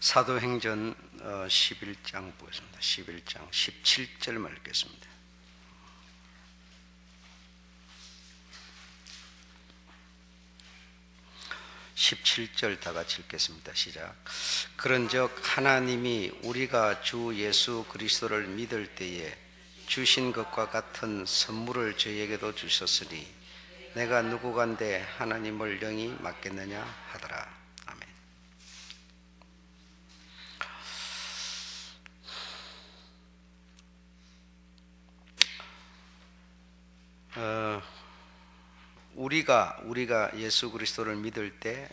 사도행전 11장 보겠습니다. 11장 17절만 읽겠습니다. (17절) 다 같이 읽겠습니다. 시작. 그런즉 하나님이 우리가 주 예수 그리스도를 믿을 때에 주신 것과 같은 선물을 저희에게도 주셨으니 내가 누구간데 하나님을 영이 맡겠느냐 하더라. 아멘. 우리가 예수 그리스도를 믿을 때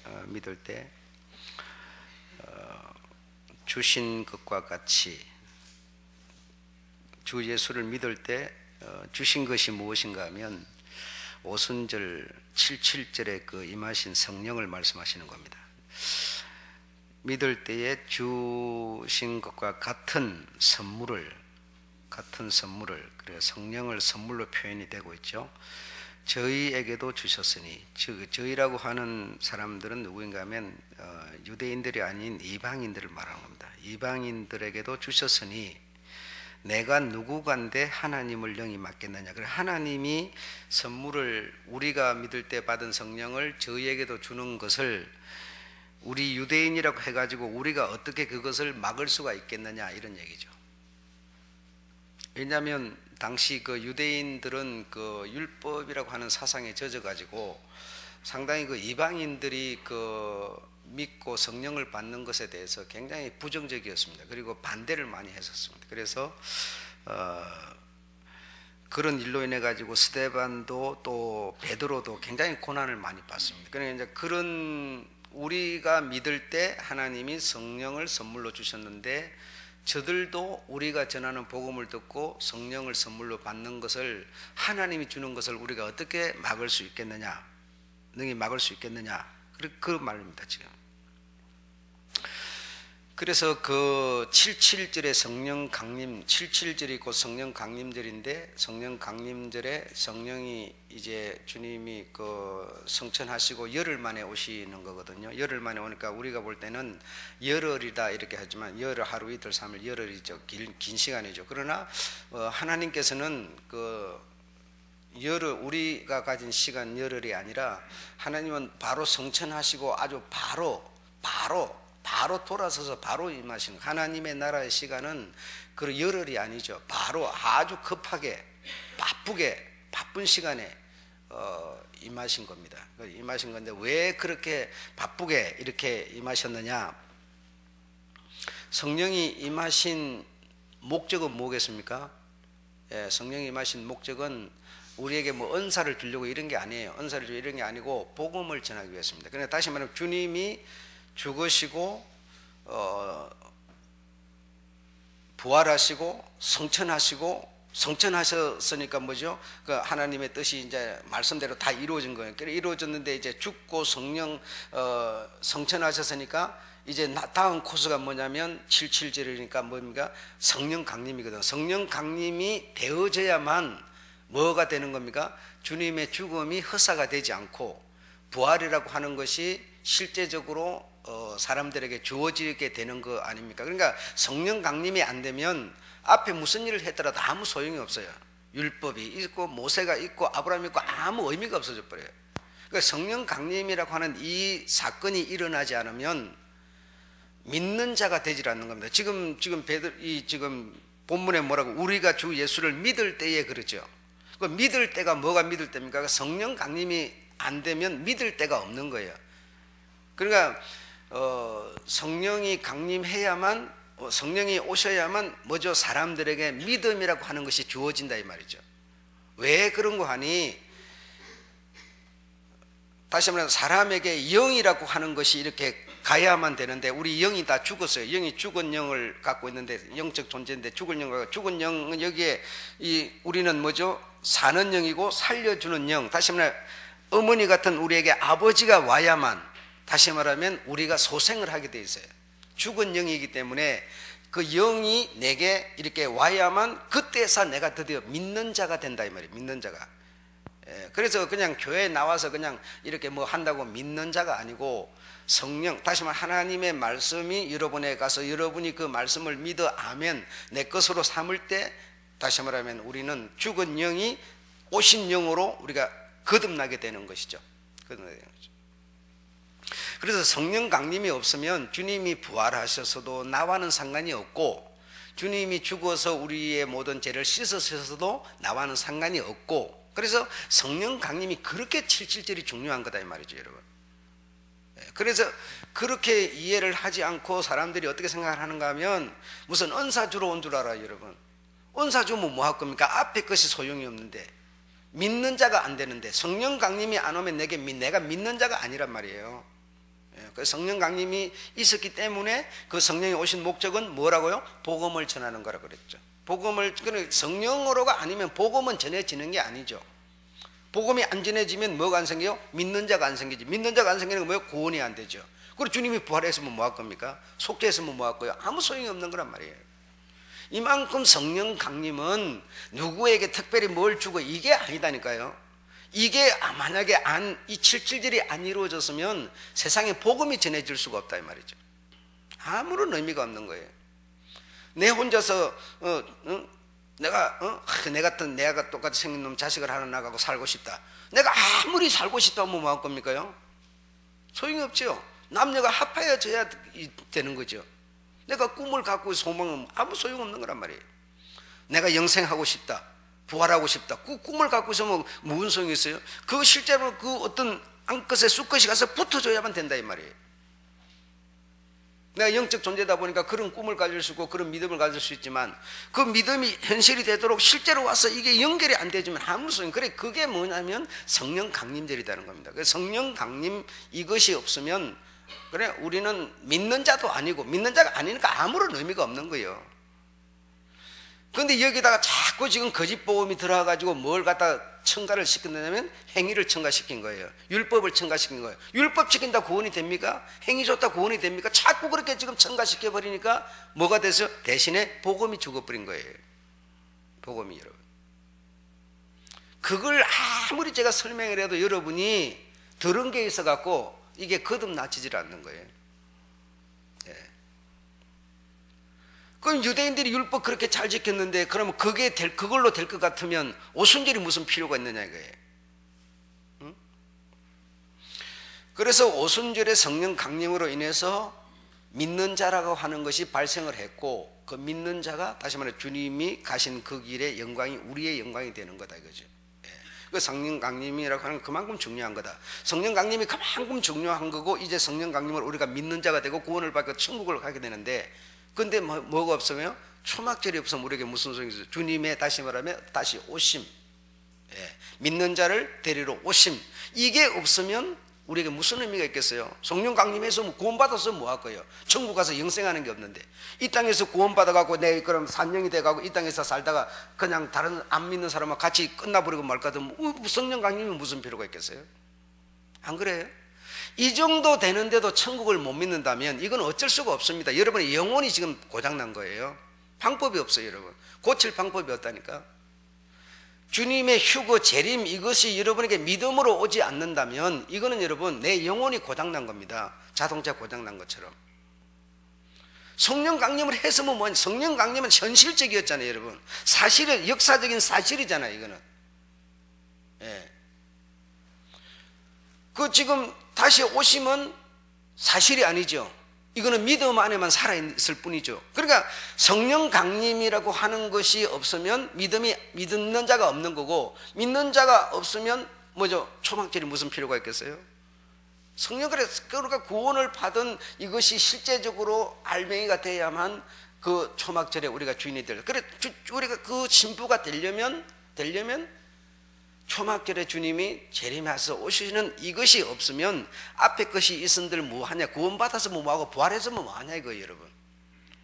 주신 것과 같이, 주 예수를 믿을 때 주신 것이 무엇인가 하면 오순절 77절에 그 임하신 성령을 말씀하시는 겁니다. 믿을 때에 주신 것과 같은 선물을, 그래서 성령을 선물로 표현이 되고 있죠. 저희에게도 주셨으니, 저희라고 하는 사람들은 누구인가 하면 유대인들이 아닌 이방인들을 말하는 겁니다. 이방인들에게도 주셨으니 내가 누구간데 하나님을 영이 맡겠느냐. 그래, 하나님이 선물을, 우리가 믿을 때 받은 성령을 저희에게도 주는 것을 우리 유대인이라고 해가지고 우리가 어떻게 그것을 막을 수가 있겠느냐, 이런 얘기죠. 왜냐하면 당시 그 유대인들은 그 율법이라고 하는 사상에 젖어가지고 상당히 그 이방인들이 그 믿고 성령을 받는 것에 대해서 굉장히 부정적이었습니다. 그리고 반대를 많이 했었습니다. 그래서 그런 일로 인해 가지고 스데반도 또 베드로도 굉장히 고난을 많이 받습니다. 그러니까 이제 그런, 우리가 믿을 때 하나님이 성령을 선물로 주셨는데 저들도 우리가 전하는 복음을 듣고 성령을 선물로 받는 것을, 하나님이 주는 것을 우리가 어떻게 막을 수 있겠느냐, 능히 막을 수 있겠느냐, 그 말입니다 지금. 그래서 그 77절에 성령 강림, 77절이 곧 성령 강림절인데, 성령 강림절에 성령이 이제 주님이 그 성천하시고 열흘 만에 오시는 거거든요. 열흘 만에 오니까 우리가 볼 때는 열흘이다 이렇게 하지만 열흘, 하루 이틀 삼일, 열흘이죠. 긴 시간이죠. 그러나 하나님께서는 그 열흘, 우리가 가진 시간 열흘이 아니라 하나님은 바로 성천하시고 아주 바로 돌아서서 바로 임하시는, 하나님의 나라의 시간은 그 열흘이 아니죠. 바로 아주 급하게 바쁜 시간에 임하신 겁니다. 임하신 건데 왜 그렇게 바쁘게 이렇게 임하셨느냐? 성령이 임하신 목적은 뭐겠습니까? 성령이 임하신 목적은 우리에게 뭐 은사를 주려고 이런 게 아니에요. 은사를 주려고 이런 게 아니고 복음을 전하기 위해서입니다. 그러니까 다시 말하면 주님이 죽으시고 부활하시고 성천하셨으니까 뭐죠? 그 하나님의 뜻이 이제 말씀대로 다 이루어진 거예요. 그래 이루어졌는데 이제 죽고 성천하셨으니까 이제 다음 코스가 뭐냐면 77절이니까 뭡니까? 성령 강림이거든. 성령 강림이 되어져야만 뭐가 되는 겁니까? 주님의 죽음이 헛사가 되지 않고 부활이라고 하는 것이 실제적으로 사람들에게 주어지게 되는 거 아닙니까? 그러니까 성령 강림이 안 되면 앞에 무슨 일을 했더라도 아무 소용이 없어요. 율법이 있고 모세가 있고 아브라함이 있고 아무 의미가 없어져 버려요. 그러니까 성령 강림이라고 하는 이 사건이 일어나지 않으면 믿는 자가 되질 않는 겁니다. 지금 본문에 뭐라고? 우리가 주 예수를 믿을 때에 그러죠. 그 믿을 때가 뭐가 믿을 때입니까? 성령 강림이 안 되면 믿을 때가 없는 거예요. 그러니까 성령이 강림해야만, 성령이 오셔야만 뭐죠? 사람들에게 믿음이라고 하는 것이 주어진다 이 말이죠. 왜 그런 거 하니? 다시 말하면 사람에게 영이라고 하는 것이 이렇게 가야만 되는데 우리 영이 다 죽었어요. 영이 죽은 영을 갖고 있는데, 영적 존재인데 죽은 영은 여기에 우리는 뭐죠? 사는 영이고 살려주는 영. 다시 말하면 어머니 같은 우리에게 아버지가 와야만, 다시 말하면 우리가 소생을 하게 돼 있어요. 죽은 영이기 때문에 그 영이 내게 이렇게 와야만 그때서 내가 드디어 믿는 자가 된다 이 말이에요. 믿는 자가. 그래서 그냥 교회에 나와서 그냥 이렇게 뭐 한다고 믿는 자가 아니고 성령, 다시 말해 하나님의 말씀이 여러분에 가서 여러분이 그 말씀을 믿어 아멘 내 것으로 삼을 때, 다시 말하면 우리는 죽은 영이 오신 영으로 우리가 거듭나게 되는 것이죠. 거듭나게 되는 거죠. 그래서 성령 강림이 없으면 주님이 부활하셔서도 나와는 상관이 없고, 주님이 죽어서 우리의 모든 죄를 씻으셔서도 나와는 상관이 없고, 그래서 성령 강림이 그렇게 7.7절이 중요한 거다 이 말이죠, 여러분. 그래서 그렇게 이해를 하지 않고 사람들이 어떻게 생각을 하는가 하면 무슨 은사 주러 온 줄 알아요, 여러분. 은사 주면 뭐 할 겁니까? 앞에 것이 소용이 없는데, 믿는 자가 안 되는데, 성령 강림이 안 오면 내가 믿는 자가 아니란 말이에요. 성령 강림이 있었기 때문에 그 성령이 오신 목적은 뭐라고요? 복음을 전하는 거라고 그랬죠. 복음을, 성령으로가 아니면 복음은 전해지는 게 아니죠. 복음이 안 전해지면 뭐가 안 생겨요? 믿는 자가 안 생기지. 믿는 자가 안 생기는 건 뭐예요? 구원이 안 되죠. 그리고 주님이 부활했으면 뭐 할 겁니까? 속죄했으면 뭐 할 거예요? 아무 소용이 없는 거란 말이에요. 이만큼 성령 강림은 누구에게 특별히 뭘 주고 이게 아니다니까요. 이게 만약에 이 7.7절이 안 이루어졌으면 세상에 복음이 전해질 수가 없다 이 말이죠. 아무런 의미가 없는 거예요. 내 혼자서 내가 똑같이 생긴 놈 자식을 하나 나가고 살고 싶다. 내가 아무리 살고 싶다 하면 뭐 할 겁니까요? 소용이 없죠. 남녀가 합하여져야 되는 거죠. 내가 꿈을 갖고 소망은 아무 소용없는 거란 말이에요. 내가 영생하고 싶다, 부활하고 싶다, 그 꿈을 갖고 있으면 무슨 소용이 있어요? 그 실제로 그 어떤 암컷에 수컷이 가서 붙어줘야만 된다 이 말이에요. 내가 영적 존재다 보니까 그런 꿈을 가질 수 있고 그런 믿음을 가질 수 있지만, 그 믿음이 현실이 되도록 실제로 와서 이게 연결이 안 되지만 아무 소용. 그래, 그게 뭐냐면 성령 강림절이라는 겁니다. 그래서 성령 강림 이것이 없으면, 그래, 우리는 믿는 자도 아니고 믿는 자가 아니니까 아무런 의미가 없는 거예요. 그런데 여기다가 자꾸 지금 거짓 복음이 들어가가지고 뭘 갖다 첨가를 시켰냐면 행위를 첨가시킨 거예요. 율법을 첨가시킨 거예요. 율법 지킨다 구원이 됩니까? 행위 좋다 구원이 됩니까? 자꾸 그렇게 지금 첨가시켜 버리니까 뭐가 돼서 대신에 복음이 죽어버린 거예요. 복음이, 여러분. 그걸 아무리 제가 설명을 해도 여러분이 들은 게 있어 갖고 이게 거듭나지질 않는 거예요. 예. 그럼 유대인들이 율법 그렇게 잘 지켰는데, 그러면 그걸로 될 것 같으면 오순절이 무슨 필요가 있느냐 이거예요. 응? 그래서 오순절의 성령 강림으로 인해서 믿는 자라고 하는 것이 발생을 했고, 그 믿는 자가 다시 말해 주님이 가신 그 길의 영광이 우리의 영광이 되는 거다 이거죠. 예. 그 성령 강림이라고 하는 건 그만큼 중요한 거다. 성령 강림이 그만큼 중요한 거고, 이제 성령 강림을 우리가 믿는 자가 되고 구원을 받고 천국을 가게 되는데, 근데 뭐가 없으면, 초막절이 없으면 우리에게 무슨 소용이 있어요? 주님의 다시 말하면 다시 오심, 예. 믿는 자를 데리러 오심, 이게 없으면 우리에게 무슨 의미가 있겠어요? 성령 강림해서 뭐 구원받아서 뭐 할 거예요? 천국 가서 영생하는 게 없는데, 이 땅에서 구원받아갖고 내 그럼 산령이 돼가고 이 땅에서 살다가 그냥 다른 안 믿는 사람과 같이 끝나버리고 말까도 성령 강림이 무슨 필요가 있겠어요? 안 그래요? 이 정도 되는데도 천국을 못 믿는다면 이건 어쩔 수가 없습니다. 여러분의 영혼이 지금 고장난 거예요. 방법이 없어요, 여러분. 고칠 방법이 없다니까. 주님의 휴거, 재림, 이것이 여러분에게 믿음으로 오지 않는다면 이거는 여러분 내 영혼이 고장난 겁니다. 자동차 고장난 것처럼. 성령 강림을 해서 뭐 성령 강림은 현실적이었잖아요, 여러분. 사실은 역사적인 사실이잖아요, 이거는. 예. 그 지금 다시 오심은 사실이 아니죠. 이거는 믿음 안에만 살아있을 뿐이죠. 그러니까 성령 강림이라고 하는 것이 없으면 믿는 자가 없는 거고, 믿는 자가 없으면 뭐죠? 초막절이 무슨 필요가 있겠어요? 그러니까 구원을 받은 이것이 실제적으로 알맹이가 돼야만 그 초막절에 우리가 주인이 될. 그래, 우리가 그 신부가 되려면 초막절에 주님이 재림해서 오시는 이것이 없으면 앞에 것이 있은들 뭐하냐, 구원받아서 뭐하고 부활해서 뭐하냐 이거예요, 여러분.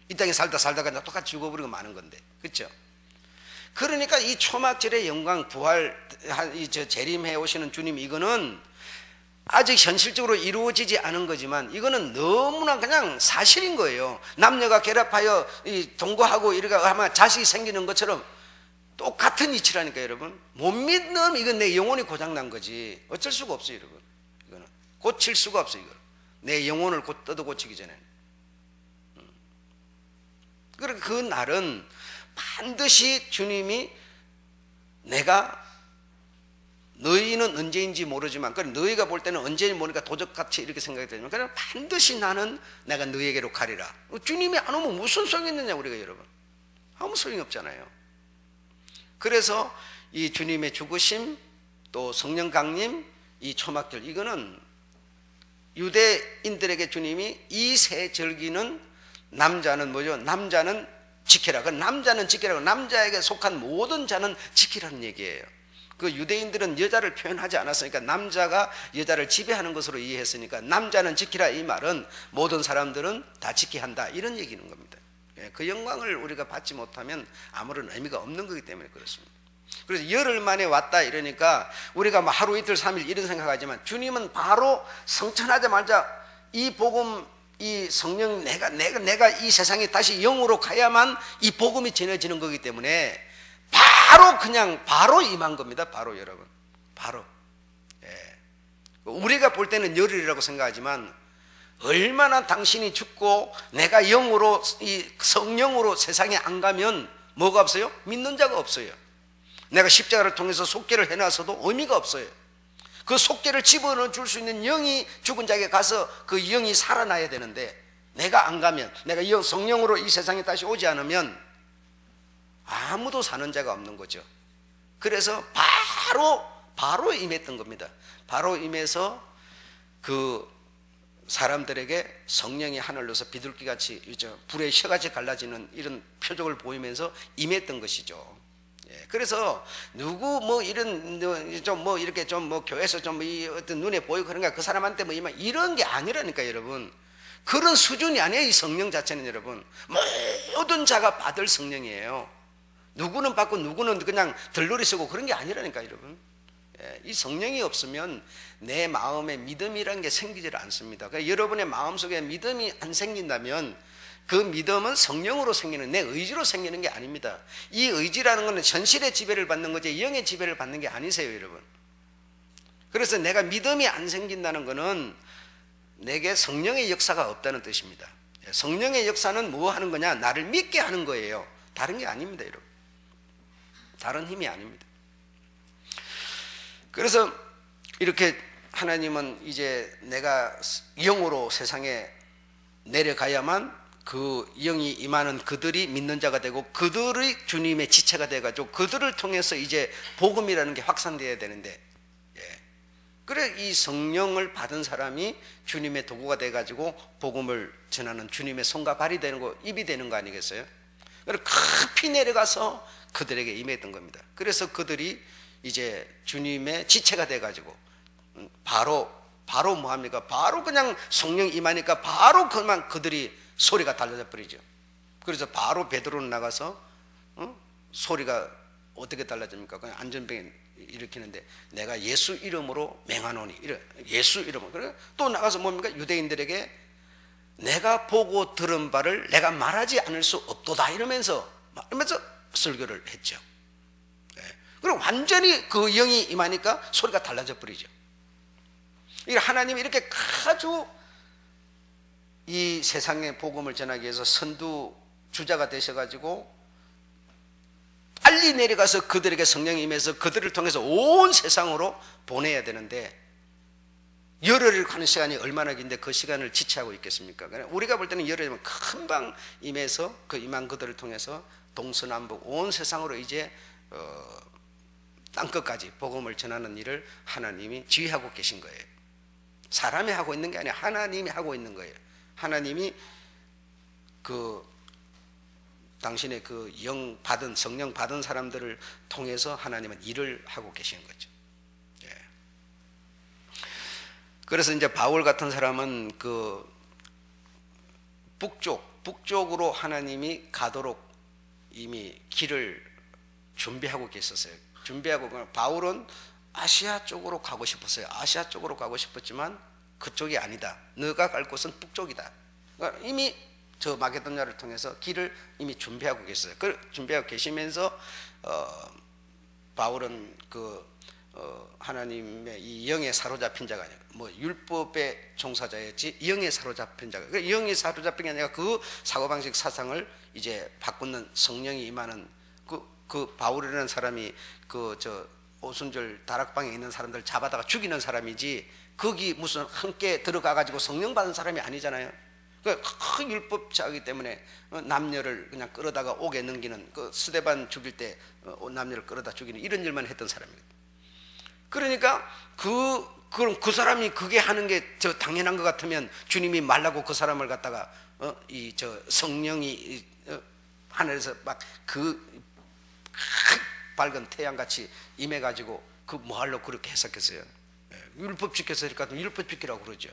이 땅에 살다가 똑같이 죽어버리고 마는 건데, 그렇죠? 그러니까 이 초막절의 영광, 부활, 재림해 오시는 주님, 이거는 아직 현실적으로 이루어지지 않은 거지만 이거는 너무나 그냥 사실인 거예요. 남녀가 결합하여 동거하고 이렇게 하면 자식이 생기는 것처럼 똑같은 이치라니까, 여러분. 못 믿는, 이건 내 영혼이 고장난 거지. 어쩔 수가 없어요, 여러분. 이거는 고칠 수가 없어요, 이거. 내 영혼을 뜯어 고치기 전에. 그러니까 그 날은 반드시 주님이 내가 너희는 언제인지 모르지만 너희가 볼 때는 언제인지 모르니까 도적같이 이렇게 생각이 되지만 그러나 반드시 나는 내가 너희에게로 가리라. 주님이 안 오면 무슨 소용이 있느냐 우리가 여러분. 아무 소용이 없잖아요. 그래서 이 주님의 죽으심 또 성령 강림 이 초막절 이거는 유대인들에게 주님이 이 세 절기는 남자는 뭐죠? 남자는 지키라. 그 남자는 지키라고 남자에게 속한 모든 자는 지키라는 얘기예요. 그 유대인들은 여자를 표현하지 않았으니까 남자가 여자를 지배하는 것으로 이해했으니까 남자는 지키라 이 말은 모든 사람들은 다 지켜야 한다 이런 얘기는 겁니다. 그 영광을 우리가 받지 못하면 아무런 의미가 없는 거기 때문에 그렇습니다. 그래서 열흘 만에 왔다 이러니까 우리가 뭐 하루 이틀 3일 이런 생각하지만 주님은 바로 성천하자마자 이 복음 이 성령 내가 이 세상에 다시 영으로 가야만 이 복음이 전해지는 거기 때문에 바로 임한 겁니다. 바로 여러분. 바로. 예. 우리가 볼 때는 열흘이라고 생각하지만 얼마나 당신이 죽고 내가 영으로 이 성령으로 세상에 안 가면 뭐가 없어요? 믿는 자가 없어요. 내가 십자가를 통해서 속죄를 해놔서도 의미가 없어요. 그 속죄를 집어넣어 줄 수 있는 영이 죽은 자에게 가서 그 영이 살아나야 되는데 내가 안 가면 내가 성령으로 이 세상에 다시 오지 않으면 아무도 사는 자가 없는 거죠. 그래서 바로 임했던 겁니다. 바로 임해서 그 사람들에게 성령이 하늘로서 비둘기같이 불의 혀같이 갈라지는 이런 표적을 보이면서 임했던 것이죠. 예, 그래서 누구 뭐 이런 좀 뭐 이렇게 좀 뭐 교회에서 좀 이 어떤 눈에 보이고 그런가 그 사람한테 뭐 이런 게 아니라니까 여러분. 그런 수준이 아니에요. 이 성령 자체는 여러분. 모든 자가 받을 성령이에요. 누구는 받고 누구는 그냥 들러리 쓰고 그런 게 아니라니까 여러분. 예, 이 성령이 없으면 내 마음에 믿음이라는 게 생기질 않습니다. 그러니까 여러분의 마음속에 믿음이 안 생긴다면 그 믿음은 성령으로 생기는 내 의지로 생기는 게 아닙니다. 이 의지라는 것은 현실의 지배를 받는 거지 영의 지배를 받는 게 아니세요 여러분. 그래서 내가 믿음이 안 생긴다는 것은 내게 성령의 역사가 없다는 뜻입니다. 성령의 역사는 뭐 하는 거냐? 나를 믿게 하는 거예요. 다른 게 아닙니다 여러분. 다른 힘이 아닙니다. 그래서 이렇게 하나님은 이제 내가 영으로 세상에 내려가야만 그 영이 임하는 그들이 믿는 자가 되고 그들이 주님의 지체가 돼가지고 그들을 통해서 이제 복음이라는 게 확산되어야 되는데 그래 이 성령을 받은 사람이 주님의 도구가 돼가지고 복음을 전하는 주님의 손과 발이 되는 거 입이 되는 거 아니겠어요? 그래서 급히 내려가서 그들에게 임했던 겁니다. 그래서 그들이 이제 주님의 지체가 돼가지고 바로 뭐합니까? 바로 그냥 성령 임하니까 바로 그만 그들이 소리가 달라져 버리죠. 그래서 바로 베드로는 나가서 소리가 어떻게 달라집니까? 그냥 안전병 일으키는데 내가 예수 이름으로 맹하노니 예수 이름으로. 그래 또 나가서 뭡니까? 유대인들에게 내가 보고 들은 바를 내가 말하지 않을 수 없도다 이러면서 설교를 했죠. 그리고 완전히 그 영이 임하니까 소리가 달라져 버리죠. 하나님이 이렇게 아주 이 세상의 복음을 전하기 위해서 선두주자가 되셔가지고 빨리 내려가서 그들에게 성령이 임해서 그들을 통해서 온 세상으로 보내야 되는데 열흘을 가는 시간이 얼마나 긴데 그 시간을 지체하고 있겠습니까? 우리가 볼 때는 열흘이면 금방 임해서 그 임한 그들을 통해서 동서남북 온 세상으로 이제 땅끝까지 복음을 전하는 일을 하나님이 지휘하고 계신 거예요. 사람이 하고 있는 게 아니라 하나님이 하고 있는 거예요. 하나님이 그 당신의 그 성령 받은 사람들을 통해서 하나님은 일을 하고 계시는 거죠. 예. 그래서 이제 바울 같은 사람은 그 북쪽으로 하나님이 가도록 이미 길을 준비하고 계셨어요. 바울은 아시아 쪽으로 가고 싶었어요. 아시아 쪽으로 가고 싶었지만 그쪽이 아니다. 너가 갈 곳은 북쪽이다. 그러니까 이미 저 마게도냐를 통해서 길을 이미 준비하고 계셨어요. 준비하고 계시면서 바울은 그 하나님의 이 영에 사로잡힌 자가 아니라 뭐 율법의 종사자였지 영에 사로잡힌 자가, 그러니까 영에 사로잡힌 게 아니라 그 사고방식 사상을 이제 바꾸는 성령이 임하는 그 바울이라는 사람이 오순절 다락방에 있는 사람들 잡아다가 죽이는 사람이지, 거기 무슨 함께 들어가 가지고 성령 받은 사람이 아니잖아요. 그 율법자이기 때문에 남녀를 그냥 끌어다가 옥에 넘기는, 그 스데반 죽일 때 남녀를 끌어다 죽이는 이런 일만 했던 사람이에요. 그러니까 그럼 그 사람이 그게 하는 게 당연한 것 같으면 주님이 말라고 그 사람을 갖다가 성령이 하늘에서 막 그 밝은 태양같이 임해가지고 그 뭐하려고 그렇게 해석했어요. 율법 지켜서 이렇게 하면 율법 지키라고 그러죠.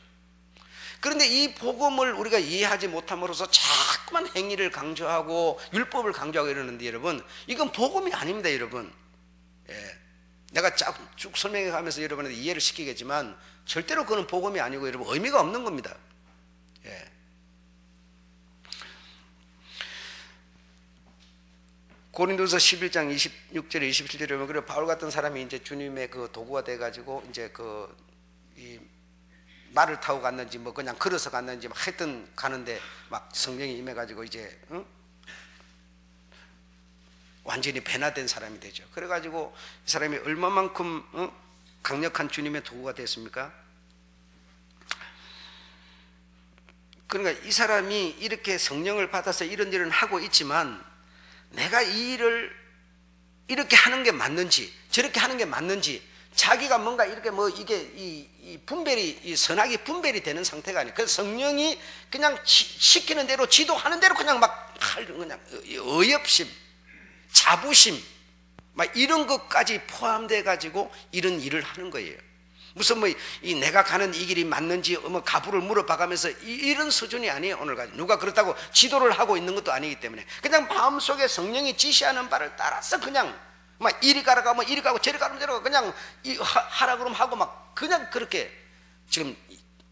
그런데 이 복음을 우리가 이해하지 못함으로써 자꾸만 행위를 강조하고 율법을 강조하고 이러는데, 여러분 이건 복음이 아닙니다. 여러분, 내가 쭉 설명해 가면서 여러분한테 이해를 시키겠지만 절대로 그건 복음이 아니고 여러분 의미가 없는 겁니다. 고린도서 11장 26절에 27절에 보면, 그래 바울 같은 사람이 이제 주님의 그 도구가 돼 가지고 이제 이 말을 타고 갔는지 뭐 그냥 걸어서 갔는지 막 하여튼 가는데 막 성령이 임해 가지고 이제 완전히 변화된 사람이 되죠. 그래 가지고 이 사람이 얼마만큼 강력한 주님의 도구가 됐습니까? 그러니까 이 사람이 이렇게 성령을 받아서 이런 일을 하고 있지만, 내가 이 일을 이렇게 하는 게 맞는지 저렇게 하는 게 맞는지, 자기가 뭔가 이렇게 뭐 이게 이 분별이, 이 선악이 분별이 되는 상태가 아니에요. 그래서 성령이 그냥 시키는 대로 지도하는 대로 그냥 막 그냥 어이없심, 자부심 막 이런 것까지 포함돼 가지고 이런 일을 하는 거예요. 무슨 뭐 이 내가 가는 이 길이 맞는지 뭐 가부를 물어봐가면서 이런 수준이 아니에요. 오늘까지 누가 그렇다고 지도를 하고 있는 것도 아니기 때문에 그냥 마음속에 성령이 지시하는 바를 따라서 그냥 막 이리 가라가 뭐 이리 가고 저리 가면 저리 가고 그냥 하라 그러면 하고 막 그냥 그렇게 지금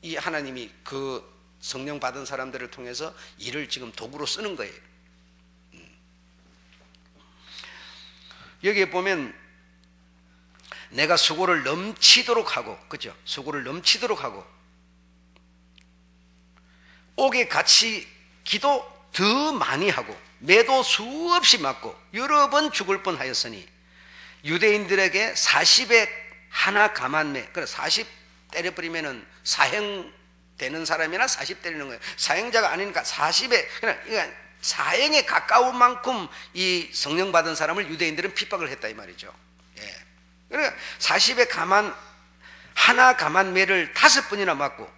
이 하나님이 그 성령 받은 사람들을 통해서 이를 지금 도구로 쓰는 거예요. 여기에 보면 내가 수고를 넘치도록 하고, 그죠? 수고를 넘치도록 하고, 옥에 갇히 기도 더 많이 하고, 매도 수없이 맞고, 여러 번 죽을 뻔 하였으니, 유대인들에게 40에 하나 감한매, 그래 40 때려버리면은 사형 되는 사람이나 40 때리는 거예요. 사형자가 아니니까 40에, 그러니까 사형에 가까운 만큼 이 성령 받은 사람을 유대인들은 핍박을 했다 이 말이죠. 그러니까 40에 하나 감한매를 5번이나 맞고,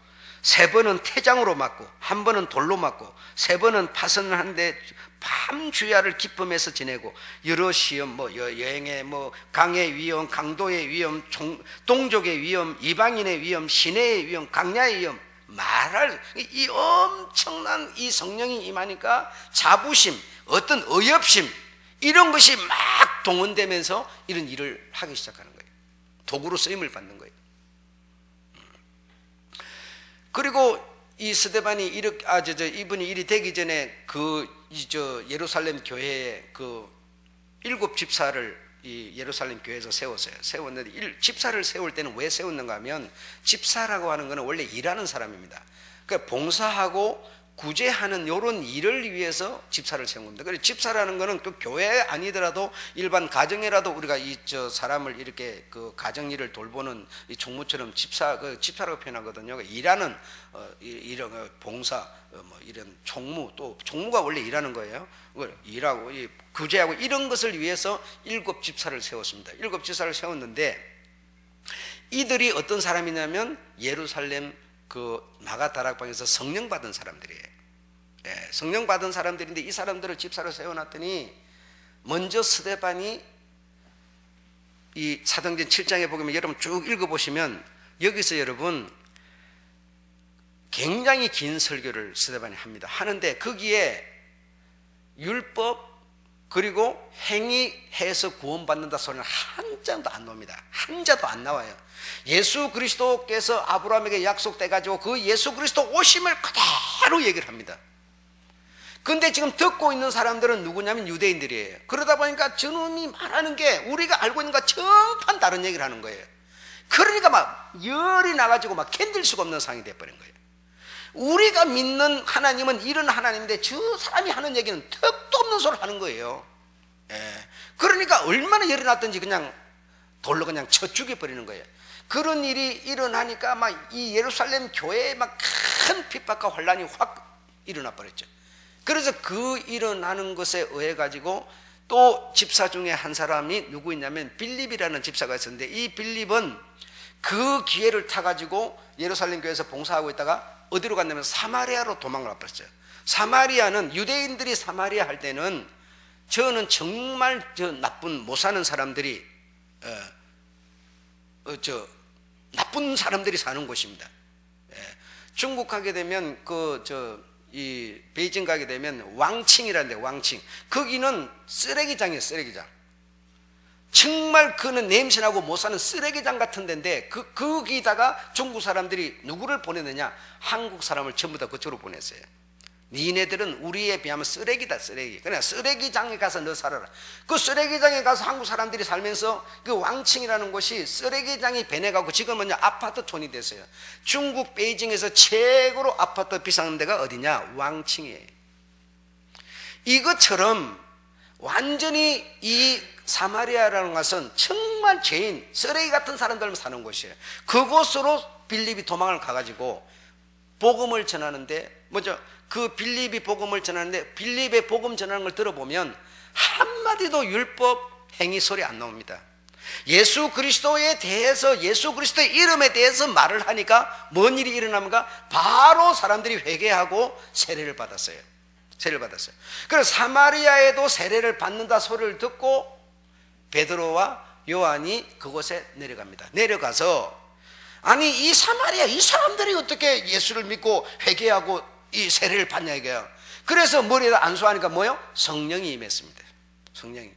3번은 태장으로 맞고, 1번은 돌로 맞고, 3번은 파선을 하는데 밤주야를 기쁨에서 지내고, 여러 시험, 뭐 여행의 뭐 강의 위험, 강도의 위험, 동족의 위험, 이방인의 위험, 시내의 위험, 강야의 위험, 말할 이 엄청난 이 성령이 임하니까 자부심, 어떤 어이없심 이런 것이 막 동원되면서 이런 일을 하기 시작하는 거예요. 도구로 쓰임을 받는 거예요. 그리고 이 스데반이 이분이 일이 되기 전에 예루살렘 교회에 그 7 집사를 이 예루살렘 교회에서 세웠어요. 세웠는데 집사를 세울 때는 왜 세웠는가 하면, 집사라고 하는 것은 원래 일하는 사람입니다. 그러니까 봉사하고 구제하는 이런 일을 위해서 집사를 세운 겁니다. 그래서 집사라는 것은 또 교회 아니더라도 일반 가정이라도 우리가 사람을 이렇게 그 가정 일을 돌보는 이 총무처럼 집사라고 표현하거든요. 일하는 이런 봉사 뭐 이런 총무, 또 총무가 원래 일하는 거예요. 일하고 구제하고 이런 것을 위해서 7 집사를 세웠습니다. 7 집사를 세웠는데, 이들이 어떤 사람이냐면 예루살렘 그 마가 다락방에서 성령 받은 사람들이에요. 성령 받은 사람들인데, 이 사람들을 집사로 세워놨더니, 먼저 스데반이 이 사도행전 7장에 보면 여러분 쭉 읽어보시면, 여기서 여러분 굉장히 긴 설교를 스데반이 합니다. 하는데 거기에 율법 그리고 행위해서 구원받는다 소리는 한 자도 안 나옵니다. 한 자도 안 나와요. 예수 그리스도께서 아브라함에게 약속돼 가지고 그 예수 그리스도 오심을 그대로 얘기를 합니다. 근데 지금 듣고 있는 사람들은 누구냐면 유대인들이에요. 그러다 보니까 저놈이 말하는 게 우리가 알고 있는 것과 정반 다른 얘기를 하는 거예요. 그러니까 막 열이 나가지고 막 견딜 수가 없는 상황이 돼버린 거예요. 우리가 믿는 하나님은 이런 하나님인데 저 사람이 하는 얘기는 턱도 없는 소리를 하는 거예요. 예. 그러니까 얼마나 열이 났든지 그냥 돌로 그냥 쳐 죽여버리는 거예요. 그런 일이 일어나니까 막 이 예루살렘 교회에 막 큰 핍박과 혼란이 확 일어나 버렸죠. 그래서 그 일어나는 것에 의해 가지고 또 집사 중에 한 사람이 누구 있냐면 빌립이라는 집사가 있었는데, 이 빌립은 그 기회를 타 가지고 예루살렘 교회에서 봉사하고 있다가 어디로 갔냐면 사마리아로 도망을 와버렸어요. 사마리아는, 유대인들이 사마리아 할 때는 저는 정말 나쁜 못 사는 사람들이 나쁜 사람들이 사는 곳입니다. 중국 가게 되면 이 베이징 가게 되면 왕칭이라는데, 왕칭, 거기는 쓰레기장이에요. 쓰레기장. 정말 그는 냄새나고 못 사는 쓰레기장 같은 데인데 거기다가 중국 사람들이 누구를 보내느냐, 한국 사람을 전부 다 그쪽으로 보냈어요. 니네들은 우리에 비하면 쓰레기다, 쓰레기. 그냥 쓰레기장에 가서 너 살아라. 그 쓰레기장에 가서 한국 사람들이 살면서 그 왕칭이라는 곳이 쓰레기장이 변해가고 지금은 아파트촌이 됐어요. 중국 베이징에서 최고로 아파트 비싼 데가 어디냐? 왕칭이에요. 이것처럼 완전히 이 사마리아라는 것은 정말 죄인, 쓰레기 같은 사람들만 사는 곳이에요. 그곳으로 빌립이 도망을 가가지고 복음을 전하는데, 먼저 그 빌립이 복음을 전하는데, 빌립의 복음 전하는 걸 들어보면 한마디도 율법 행위 소리 안 나옵니다. 예수 그리스도에 대해서, 예수 그리스도의 이름에 대해서 말을 하니까 뭔 일이 일어납니까? 바로 사람들이 회개하고 세례를 받았어요. 세례를 받았어요. 그래서 사마리아에도 세례를 받는다 소리를 듣고 베드로와 요한이 그곳에 내려갑니다. 내려가서, 아니 이 사마리아 이 사람들이 어떻게 예수를 믿고 회개하고 이 세례를 받냐 이거예요. 그래서 머리에다 안수하니까 뭐요? 성령이 임했습니다. 성령이.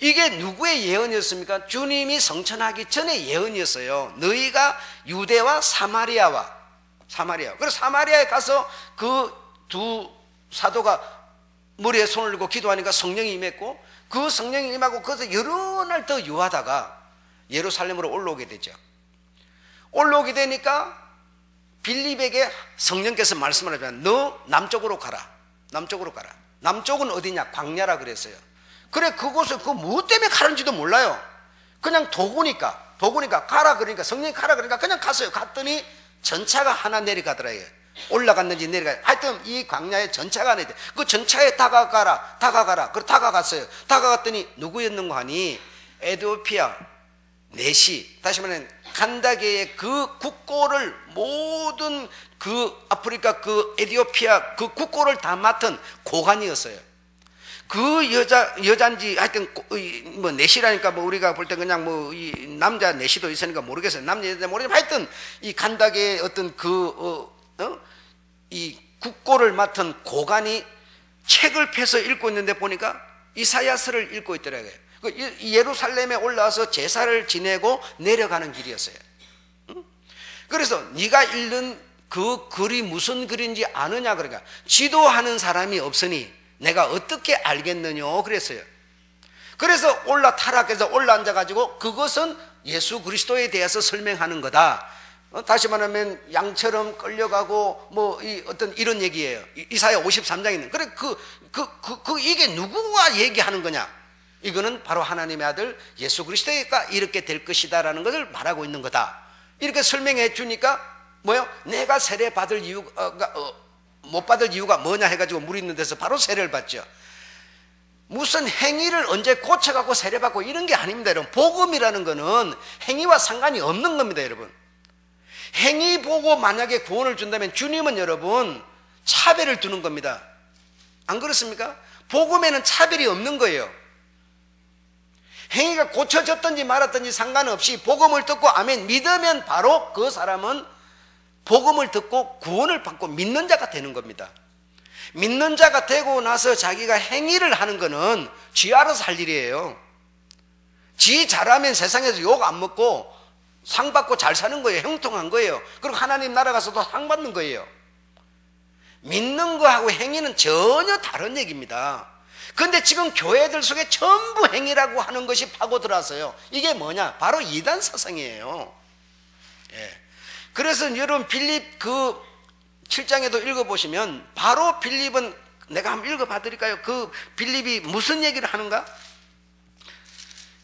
이게 누구의 예언이었습니까? 주님이 성천하기 전에 예언이었어요. 너희가 유대와 사마리아. 그래서 사마리아에 가서 그 두 사도가 머리에 손을 들고 기도하니까 성령이 임했고, 그 성령이 임하고 거기서 여러 날 더 유하다가 예루살렘으로 올라오게 되죠. 올라오게 되니까 빌립에게 성령께서 말씀을 하면 너 남쪽으로 가라. 남쪽으로 가라. 남쪽은 어디냐? 광야라 그랬어요. 그래, 그곳을 그 뭐 때문에 가는지도 몰라요. 그냥 도구니까 가라 그러니까, 성령이 가라 그러니까 그냥 갔어요. 갔더니 전차가 하나 내려가더라고요. 올라갔는지 내려가요. 하여튼 이 광야에 전차가 내려. 그 전차에 다가가라. 그래 다가갔어요. 다가갔더니 누구였는가 하니 에티오피아 내시, 다시 말하면 간다게의 그 국고를, 모든 그 아프리카 그 에티오피아 그 국고를 다 맡은 고관이었어요. 그 여잔지 하여튼 뭐 내시라니까 뭐 우리가 볼 때 그냥 뭐 이 남자 내시도 있으니까 모르겠어요. 남자 여자 모르겠어요. 하여튼 이 간다게의 어떤 이 국고를 맡은 고관이 책을 펴서 읽고 있는데 보니까 이사야서를 읽고 있더라고요. 예루살렘에 올라와서 제사를 지내고 내려가는 길이었어요. 그래서 네가 읽는 그 글이 무슨 글인지 아느냐 그러니까, 지도하는 사람이 없으니 내가 어떻게 알겠느냐 그랬어요. 그래서 타락해서 올라앉아가지고 그것은 예수 그리스도에 대해서 설명하는 거다. 다시 말하면 양처럼 끌려가고 뭐 어떤 이런 얘기예요. 이사야 53장에 있는. 그래 이게 누구가 얘기하는 거냐? 이거는 바로 하나님의 아들 예수 그리스도가 이렇게 될 것이다라는 것을 말하고 있는 거다. 이렇게 설명해 주니까 뭐요? 내가 세례 받을 이유가 못 받을 이유가 뭐냐 해가지고 물 있는 데서 바로 세례를 받죠. 무슨 행위를 언제 고쳐갖고 세례받고 이런 게 아닙니다, 여러분. 복음이라는 거는 행위와 상관이 없는 겁니다, 여러분. 행위 보고 만약에 구원을 준다면 주님은 여러분 차별을 두는 겁니다. 안 그렇습니까? 복음에는 차별이 없는 거예요. 행위가 고쳐졌든지 말았든지 상관없이 복음을 듣고 아멘 믿으면 바로 그 사람은 복음을 듣고 구원을 받고 믿는 자가 되는 겁니다. 믿는 자가 되고 나서 자기가 행위를 하는 거는 지 알아서 할 일이에요. 지 잘하면 세상에서 욕 안 먹고 상 받고 잘 사는 거예요. 형통한 거예요. 그리고 하나님 나라 가서도 상 받는 거예요. 믿는 거하고 행위는 전혀 다른 얘기입니다. 그런데 지금 교회들 속에 전부 행위라고 하는 것이 파고들어서요. 이게 뭐냐? 바로 이단 사상이에요. 예. 그래서 여러분 빌립 그 7장에도 읽어보시면 바로 빌립은 내가 한번 읽어봐 드릴까요? 그 빌립이 무슨 얘기를 하는가?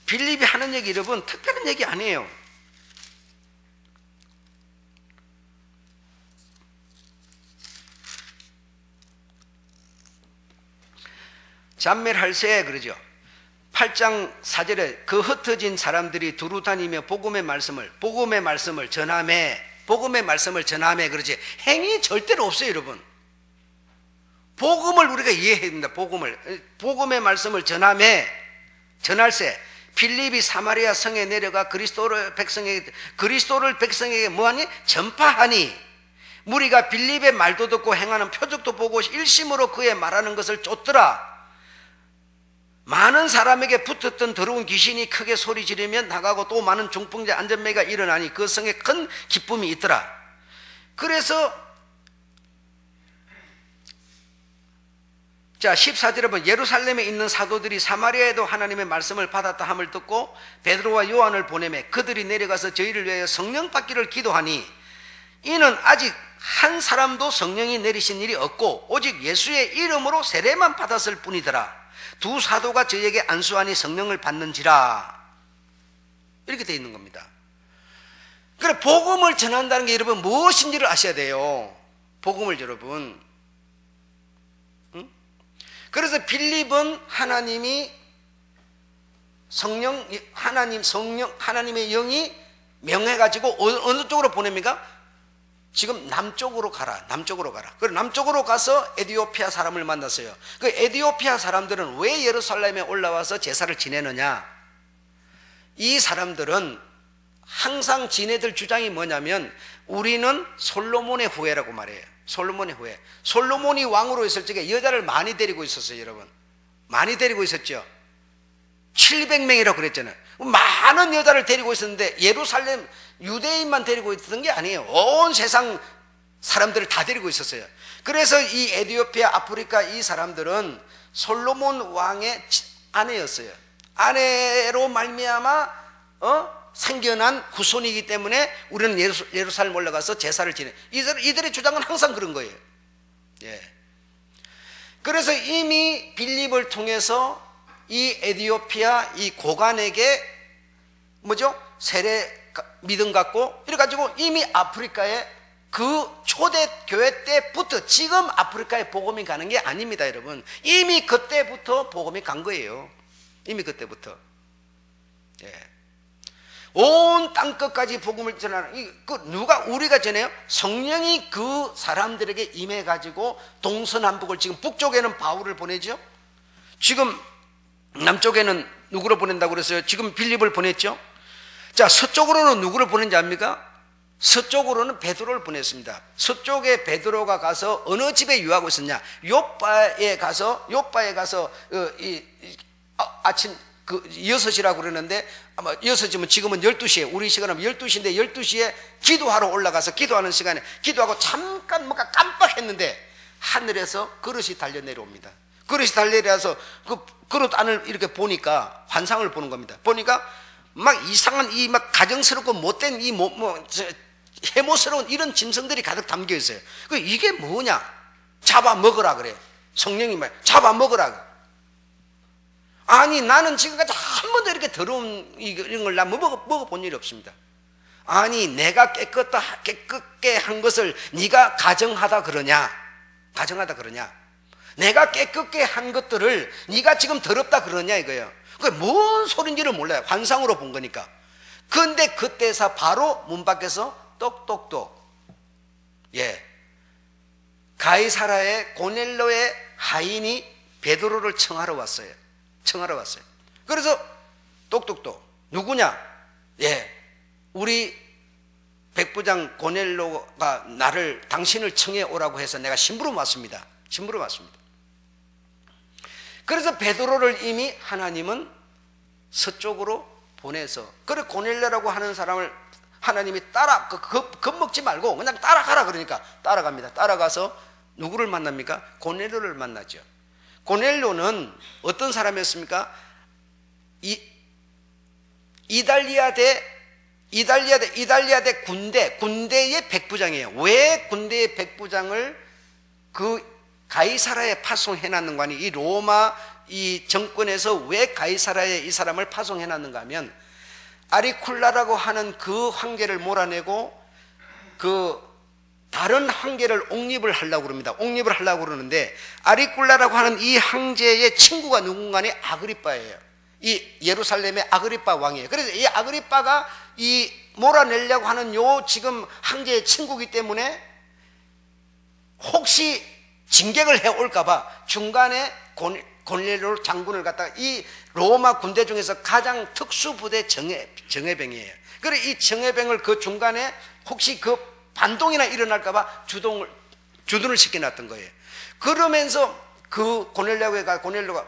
빌립이 하는 얘기 여러분 특별한 얘기 아니에요. 잠멸 할세 그러죠. 8장 4절에 그 흩어진 사람들이 두루 다니며 복음의 말씀을 전하매 그러지. 행위 절대로 없어요, 여러분. 복음을 우리가 이해해야 됩니다. 복음의 말씀을 전할세. 빌립이 사마리아 성에 내려가 그리스도를 백성에게 뭐하니? 전파하니 무리가 빌립의 말도 듣고 행하는 표적도 보고 일심으로 그의 말하는 것을 쫓더라. 많은 사람에게 붙었던 더러운 귀신이 크게 소리 지르며 나가고 또 많은 중풍자 안전매가 일어나니 그 성에 큰 기쁨이 있더라. 그래서 자 14절에 보면 예루살렘에 있는 사도들이 사마리아에도 하나님의 말씀을 받았다 함을 듣고 베드로와 요한을 보내매 그들이 내려가서 저희를 위하여 성령 받기를 기도하니 이는 아직 한 사람도 성령이 내리신 일이 없고 오직 예수의 이름으로 세례만 받았을 뿐이더라. 두 사도가 저에게 안수하니 성령을 받는지라. 이렇게 되어 있는 겁니다. 그래 복음을 전한다는 게 여러분 무엇인지를 아셔야 돼요. 복음을 여러분. 그래서 빌립은 하나님의 영이 명해가지고 어느 쪽으로 보냅니까? 지금 남쪽으로 가라. 그리고 남쪽으로 가서 에디오피아 사람을 만났어요. 그 에디오피아 사람들은 왜 예루살렘에 올라와서 제사를 지내느냐? 이 사람들은 항상 지네들 주장이 뭐냐면 우리는 솔로몬의 후예라고 말해요. 솔로몬의 후예. 솔로몬이 왕으로 있을 적에 여자를 많이 데리고 있었어요, 여러분. 많이 데리고 있었죠. 700명이라고 그랬잖아요. 많은 여자를 데리고 있었는데 예루살렘 유대인만 데리고 있었던 게 아니에요. 온 세상 사람들을 다 데리고 있었어요. 그래서 이 에티오피아, 아프리카 이 사람들은 솔로몬 왕의 아내였어요. 아내로 말미암아 생겨난 후손이기 때문에 우리는 예루살렘 올라가서 제사를 지내. 이들의 주장은 항상 그런 거예요. 예. 그래서 이미 빌립을 통해서 이 에티오피아 이 고관에게 뭐죠? 세례 믿음 갖고 이래가지고 이미 아프리카에 그 초대 교회 때부터 지금 아프리카에 복음이 가는 게 아닙니다, 여러분. 이미 그때부터 복음이 간 거예요. 이미 그때부터. 예. 온 땅끝까지 복음을 전하는 누가 우리가 전해요? 성령이 그 사람들에게 임해가지고 동서남북을 지금 북쪽에는 바울을 보내죠. 지금 남쪽에는 누구를 보낸다고 그랬어요? 지금 빌립을 보냈죠. 자, 서쪽으로는 누구를 보낸지 압니까? 서쪽으로는 베드로를 보냈습니다. 서쪽에 베드로가 가서 어느 집에 유하고 있었냐? 요빠에 가서 아침 6시라고 그러는데 아마 6시면 지금은 12시에 우리 시간은 12시인데 12시에 기도하러 올라가서 기도하는 시간에 기도하고 잠깐 뭔가 깜빡했는데 하늘에서 그릇이 달려 내려옵니다. 그릇이 달려 내려와서 그 그릇 안을 이렇게 보니까 환상을 보는 겁니다. 보니까 막 이상한 이 막 가정스럽고 못된 이 해모스러운 이런 짐승들이 가득 담겨 있어요. 그 이게 뭐냐? 잡아먹으라 그래요. 성령이 말 잡아먹으라. 아니 나는 지금까지 한 번도 이렇게 더러운 이런 걸 나 먹어본 일이 없습니다. 아니 내가 깨끗게 한 것을 네가 가정하다 그러냐? 내가 깨끗게 한 것들을 네가 지금 더럽다 그러냐 이거예요. 그게 뭔 소린지를 몰라요. 환상으로 본 거니까. 그런데 그때서 바로 문 밖에서 똑똑똑 가이사라의 고넬로의 하인이 베드로를 청하러 왔어요. 그래서 똑똑똑 누구냐? 우리 백부장 고넬로가 당신을 청해 오라고 해서 내가 심부름 왔습니다. 그래서 베드로를 이미 하나님은 서쪽으로 보내서 그래 고넬로라고 하는 사람을 하나님이 겁먹지 말고 그냥 따라가라 그러니까 따라갑니다. 따라가서 누구를 만납니까? 고넬료를 만나죠. 고넬료는 어떤 사람이었습니까? 이달리아 대 군대의 백부장이에요. 왜 군대의 백부장을 그 가이사라에 파송해 놨는가 하니, 이 로마 이 정권에서 왜 가이사라에 이 사람을 파송해 놨는가 하면, 아리쿨라라고 하는 그 황제를 몰아내고 그 다른 황제를 옹립을 하려고 그럽니다. 옹립을 하려고 그러는데, 아리쿨라라고 하는 이 황제의 친구가 누군가니 아그리빠예요. 이 예루살렘의 아그리빠 왕이에요. 그래서 이 아그리빠가 이 몰아내려고 하는 요 지금 황제의 친구이기 때문에 혹시 징계를 해올까봐 중간에 고넬료 장군을 갖다가, 이 로마 군대 중에서 가장 특수부대 정예병이에요. 그래 이 정예병을 그 중간에 혹시 그 반동이나 일어날까봐 주둔을 시켜놨던 거예요. 그러면서 그 고넬료가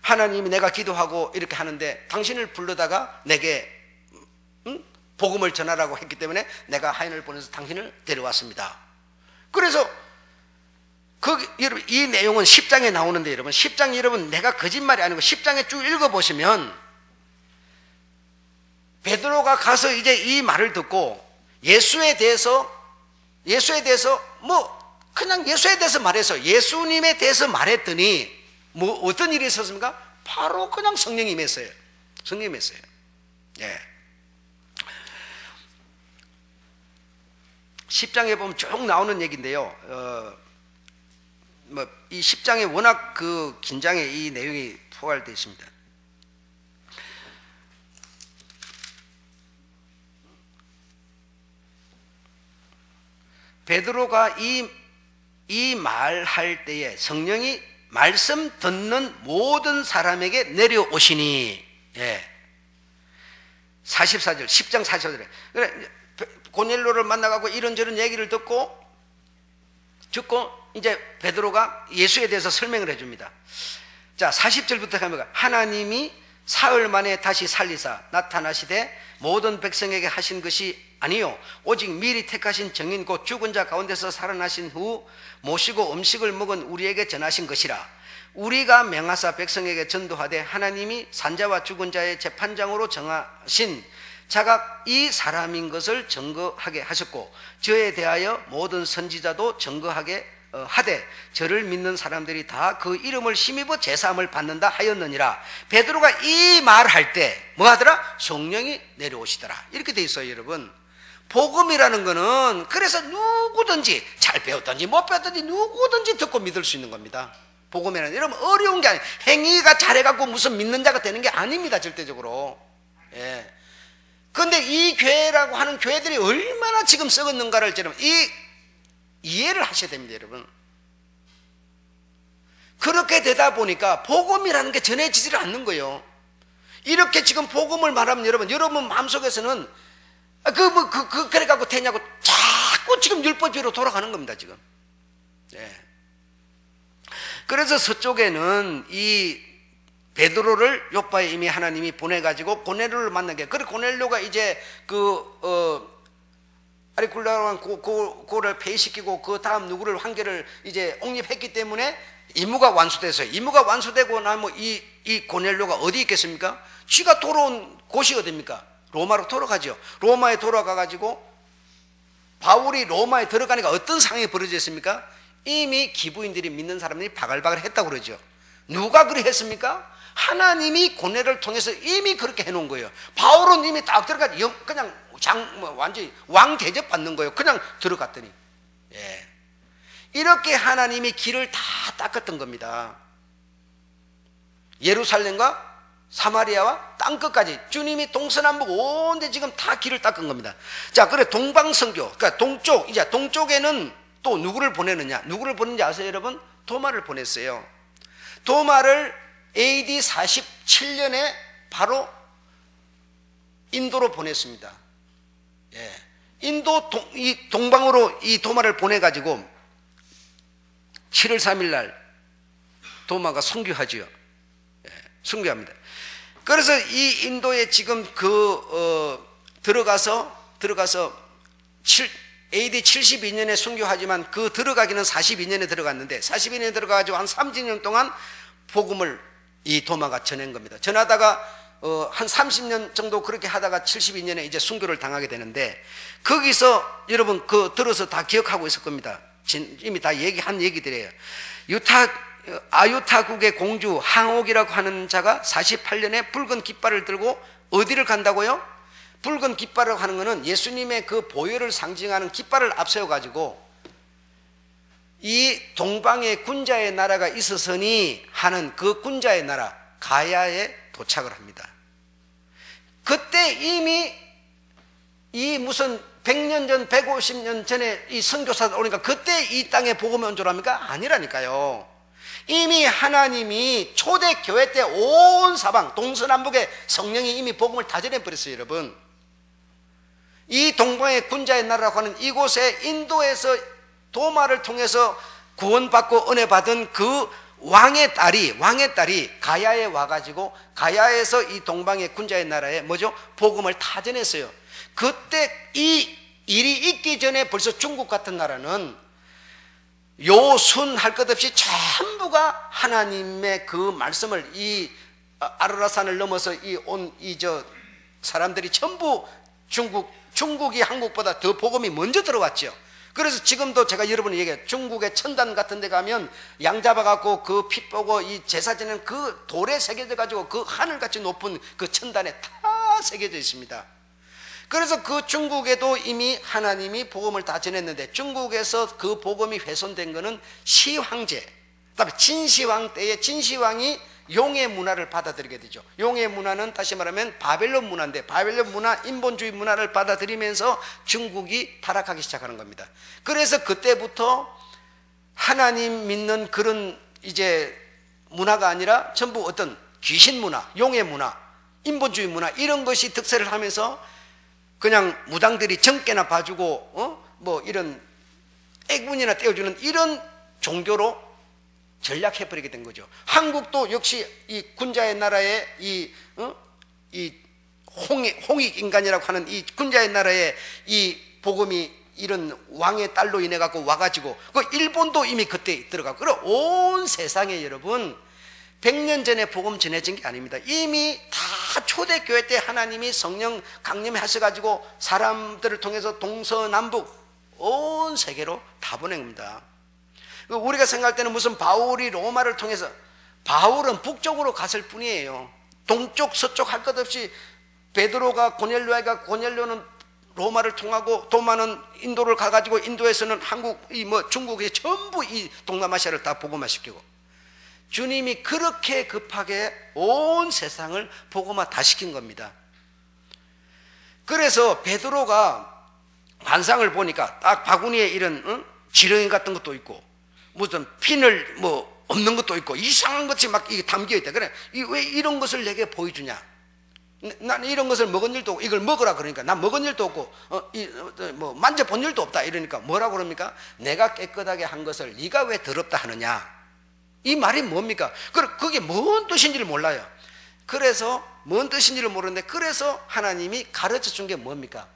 하나님이 내가 기도하고 이렇게 하는데 당신을 불러다가 내게 복음을 전하라고 했기 때문에 내가 하인을 보내서 당신을 데려왔습니다. 그래서 여러분 이 내용은 10장에 나오는데, 여러분 10장 여러분 내가 거짓말이 아니고 10장에 쭉 읽어보시면 베드로가 가서 이제 이 말을 듣고 예수에 대해서 뭐 그냥 예수에 대해서 말해서 예수님에 대해서 말했더니 뭐 어떤 일이 있었습니까? 바로 그냥 성령이 임했어요. 성령이 임했어요. 예. 10장에 보면 쭉 나오는 얘기인데요. 뭐 이 10장에 워낙 그 긴장에 이 내용이 포괄되어 있습니다. 베드로가 이 말할 때에 성령이 말씀 듣는 모든 사람에게 내려오시니, 예. 44절, 10장 44절에. 그래, 고넬료를 만나가고 이런저런 얘기를 듣고 이제 베드로가 예수에 대해서 설명을 해줍니다. 자, 40절부터 가면 하나님이 사흘 만에 다시 살리사 나타나시되 모든 백성에게 하신 것이 아니요 오직 미리 택하신 정인 곧 죽은 자 가운데서 살아나신 후 모시고 음식을 먹은 우리에게 전하신 것이라. 우리가 명하사 백성에게 전도하되 하나님이 산자와 죽은 자의 재판장으로 정하신 자가 이 사람인 것을 증거하게 하셨고 저에 대하여 모든 선지자도 증거하게 하되 저를 믿는 사람들이 다 그 이름을 힘입어 제사함을 받는다 하였느니라. 베드로가 이 말할 때 뭐 하더라? 성령이 내려오시더라. 이렇게 돼 있어요. 여러분, 복음이라는 거는 그래서 누구든지 잘 배웠든지 못 배웠든지 누구든지 듣고 믿을 수 있는 겁니다. 복음이라는, 여러분 어려운 게 아니에요. 행위가 잘해갖고 무슨 믿는 자가 되는 게 아닙니다. 절대적으로. 예. 그런데 이 교회라고 하는 교회들이 얼마나 지금 썩었는가를 여러분 이해를 하셔야 됩니다. 여러분, 그렇게 되다 보니까 복음이라는 게 전해지지를 않는 거예요. 이렇게 지금 복음을 말하면 여러분 마음속에서는 그래갖고 되냐고 자꾸 지금 율법주의로 돌아가는 겁니다. 지금. 예. 그래서 서쪽에는 이 베드로를 요바에 이미 하나님이 보내가지고 고넬료를 만나게. 그래 고넬료가 이제 아리쿨라랑 그를 폐위시키고 그 다음 누구를 황제를 이제 옹립했기 때문에 임무가 완수됐어요. 임무가 완수되고 나면 이 고넬료가 어디 있겠습니까? 쥐가 돌아온 곳이 어디입니까? 로마로 돌아가죠. 로마에 돌아가가지고 바울이 로마에 들어가니까 어떤 상황이 벌어졌습니까? 이미 기부인들이 믿는 사람들이 바글바글 했다고 그러죠. 누가 그리 했습니까? 하나님이 고넬을 통해서 이미 그렇게 해놓은 거예요. 바울은 이미 딱 들어가 그냥 완전히 왕 대접 받는 거예요. 그냥 들어갔더니. 예. 이렇게 하나님이 길을 다 닦았던 겁니다. 예루살렘과 사마리아와 땅끝까지 주님이 동서남북 온데 지금 다 길을 닦은 겁니다. 자, 그래 동방선교. 그러니까 동쪽에는 또 누구를 보내느냐? 누구를 보냈는지 아세요, 여러분? 도마를 보냈어요. 도마를 AD 47년에 바로 인도로 보냈습니다. 예. 이 동방으로 이 도마를 보내가지고 7월 3일 날 도마가 순교하지요. 예, 순교합니다. 그래서 이 인도에 지금 들어가서 AD 72년에 순교하지만 그 들어가기는 42년에 들어갔는데 42년에 들어가가지고 한 30년 동안 복음을 이 도마가 전한 겁니다. 전하다가 한 30년 정도 그렇게 하다가 72년에 이제 순교를 당하게 되는데, 거기서 여러분 그 들어서 다 기억하고 있을 겁니다. 이미 다 한 얘기들이에요. 아유타국의 공주 항옥이라고 하는 자가 48년에 붉은 깃발을 들고 어디를 간다고요? 붉은 깃발을 하는 것은 예수님의 그 보혈을 상징하는 깃발을 앞세워 가지고 이 동방의 군자의 나라가 있었으니 하는 그 군자의 나라 가야에 도착을 합니다. 그때 이미 이 무슨 100년 전 150년 전에 이 선교사들 오니까 그때 이 땅에 복음이 온 줄 압니까? 아니라니까요. 이미 하나님이 초대교회 때 온 사방 동서남북에 성령이 이미 복음을 다 전해버렸어요. 여러분, 이 동방의 군자의 나라라고 하는 이곳에 인도에서 도마를 통해서 구원받고 은혜 받은 그 왕의 딸이 가야에 와가지고 가야에서 이 동방의 군자의 나라에 뭐죠? 복음을 다 전했어요. 그때 이 일이 있기 전에 벌써 중국 같은 나라는 요순 할 것 없이 전부가 하나님의 그 말씀을 이 아라라산을 넘어서 사람들이 전부 중국이 한국보다 더 복음이 먼저 들어왔죠. 그래서 지금도 제가 여러분이 얘기해요. 중국의 천단 같은 데 가면 양 잡아갖고 그 피 보고 이 제사 지내는 그 돌에 새겨져 가지고 그 하늘같이 높은 그 천단에 다 새겨져 있습니다. 그래서 그 중국에도 이미 하나님이 복음을 다 전했는데, 중국에서 그 복음이 훼손된 것은 시황제, 그다음에 진시황 때에 진시황이 용의 문화를 받아들이게 되죠. 용의 문화는 다시 말하면 바벨론 문화인데, 바벨론 문화, 인본주의 문화를 받아들이면서 중국이 타락하기 시작하는 겁니다. 그래서 그때부터 하나님 믿는 그런 이제 문화가 아니라 전부 어떤 귀신 문화, 용의 문화, 인본주의 문화 이런 것이 득세를 하면서 그냥 무당들이 정깨나 봐주고 뭐 이런 액문이나 떼어주는 이런 종교로 전락해버리게 된 거죠. 한국도 역시 이 군자의 나라의 이 홍익 인간이라고 하는 이 군자의 나라의 이 복음이 이런 왕의 딸로 인해 갖고 와가지고, 그 일본도 이미 그때 들어가고, 그럼 온 세상에 여러분 100년 전에 복음 전해진 게 아닙니다. 이미 다 초대교회 때 하나님이 성령 강림해 하셔가지고 사람들을 통해서 동서남북 온 세계로 다 보낸 겁니다. 우리가 생각할 때는 무슨 바울이 로마를 통해서, 바울은 북쪽으로 갔을 뿐이에요. 동쪽 서쪽 할 것 없이 베드로가 고넬료에가, 고넬료는 로마를 통하고 도마는 인도를 가가지고 인도에서는 중국에 전부 이 동남아시아를 다 복음화시키고, 주님이 그렇게 급하게 온 세상을 복음화 다 시킨 겁니다. 그래서 베드로가 환상을 보니까 딱 바구니에 이런 지렁이 같은 것도 있고 무슨 핀을 뭐 없는 것도 있고 이상한 것이 막 이게 담겨 있다. 그래, 왜 이런 것을 내게 보여주냐? 나는 이런 것을 먹은 일도 없고, 이걸 먹으라 그러니까 난 먹은 일도 없고 뭐 만져본 일도 없다 이러니까 뭐라고 그럽니까? 내가 깨끗하게 한 것을 네가 왜 더럽다 하느냐? 이 말이 뭡니까? 그게 뭔 뜻인지를 몰라요. 그래서 뭔 뜻인지를 모르는데, 그래서 하나님이 가르쳐 준 게 뭡니까?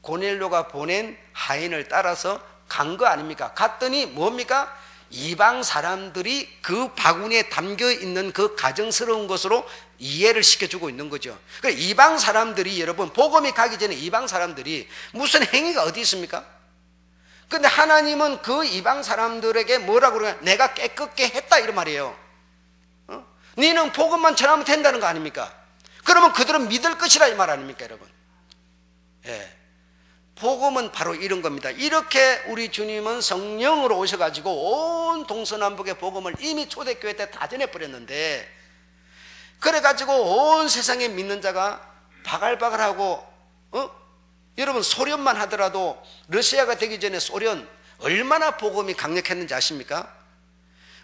고넬료가 보낸 하인을 따라서 간 거 아닙니까? 갔더니 뭡니까? 이방 사람들이 그 바구니에 담겨 있는 그 가정스러운 것으로 이해를 시켜주고 있는 거죠. 이방 사람들이, 여러분 복음이 가기 전에 이방 사람들이 무슨 행위가 어디 있습니까? 근데 하나님은 그 이방 사람들에게 뭐라고 그러냐? 내가 깨끗게 했다 이런 말이에요. 너는 복음만 전하면 된다는 거 아닙니까? 그러면 그들은 믿을 것이라 이 말 아닙니까, 여러분? 예. 복음은 바로 이런 겁니다. 이렇게 우리 주님은 성령으로 오셔가지고 온 동서남북의 복음을 이미 초대교회 때 다 전해버렸는데, 그래가지고 온 세상에 믿는 자가 바글바글하고, 여러분 소련만 하더라도 러시아가 되기 전에 소련 얼마나 복음이 강력했는지 아십니까?